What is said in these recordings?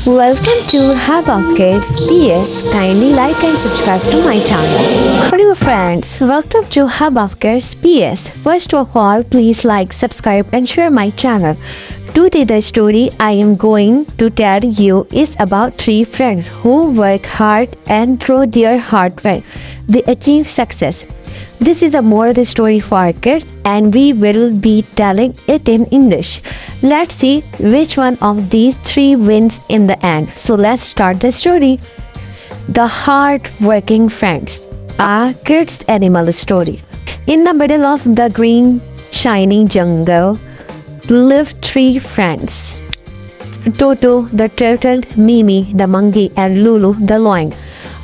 Welcome to Hardworking PS. Kindly like and subscribe to my channel. Hello friends, welcome to Hardworking PS. First of all, please like, subscribe and share my channel. Today the story I am going to tell you is about three friends who work hard and through their hard work, they achieve success. This is a moral story for kids and we will be telling it in English. Let's see which one of these three wins in the end. So let's start the story. The Hard-Working Friends, a kids animal story. In the middle of the green shiny jungle lived three friends. Toto the turtle, Mimi the monkey and Lulu the lion.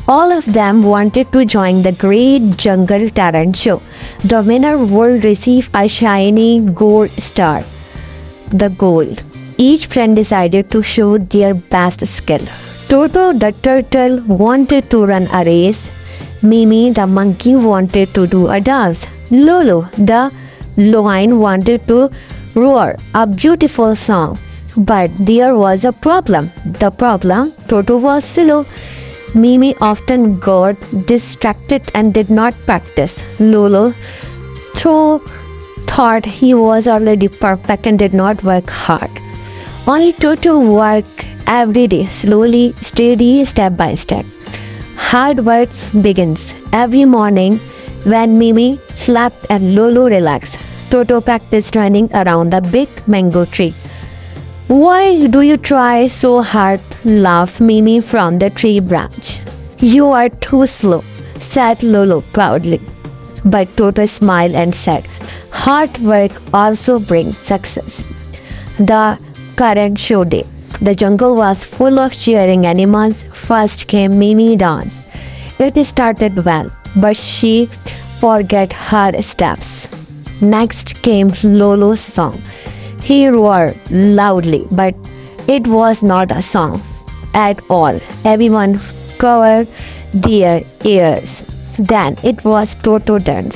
All of them wanted to join the great jungle talent show. The winner would receive a shiny gold star. The gold. Each friend decided to show their best skill. Toto the turtle wanted to run a race. Mimi the monkey wanted to do a dance. Lulu the lion wanted to roar a beautiful song. But there was a problem. The problem, Toto was slow. Mimi often got distracted and did not practice. Lulu thought he was already perfect and did not work hard. Only Toto worked every day, slowly, steady, step by step. Hard work begins every morning when Mimi slept and Lulu relaxed. Toto practiced running around the big mango tree. "Why do you try so hard?" laughed Mimi from the tree branch. "You are too slow," said Lulu proudly. But Toto smiled and said, "Hard work also brings success." The current show day. The jungle was full of cheering animals. First came Mimi dance. It started well, but she forgot her steps. Next came Lolo's song. He roared loudly, but it was not a song at all. Everyone covered their ears. Then it was Toto's turn.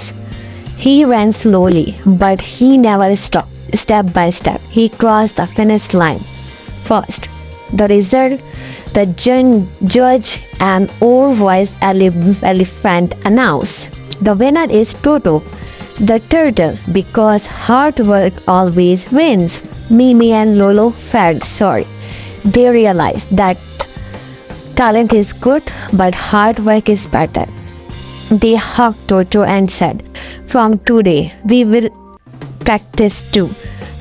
He ran slowly, but he never stopped. Step by step, he crossed the finish line first. The result, the judge and all-voice elephant announced, "The winner is Toto the turtle, because hard work always wins." Mimi and Lolo felt sorry. They realized that talent is good, but hard work is better. They hugged Toto and said, "From today, we will practice too."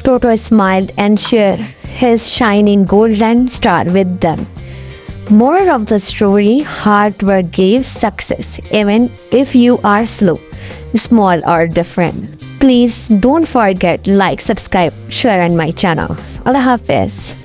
Toto smiled and shared his shining golden star with them. Moral of the story, hard work gives success, even if you are slow, small or different. Please don't forget like, subscribe, share on my channel. Allah Hafiz.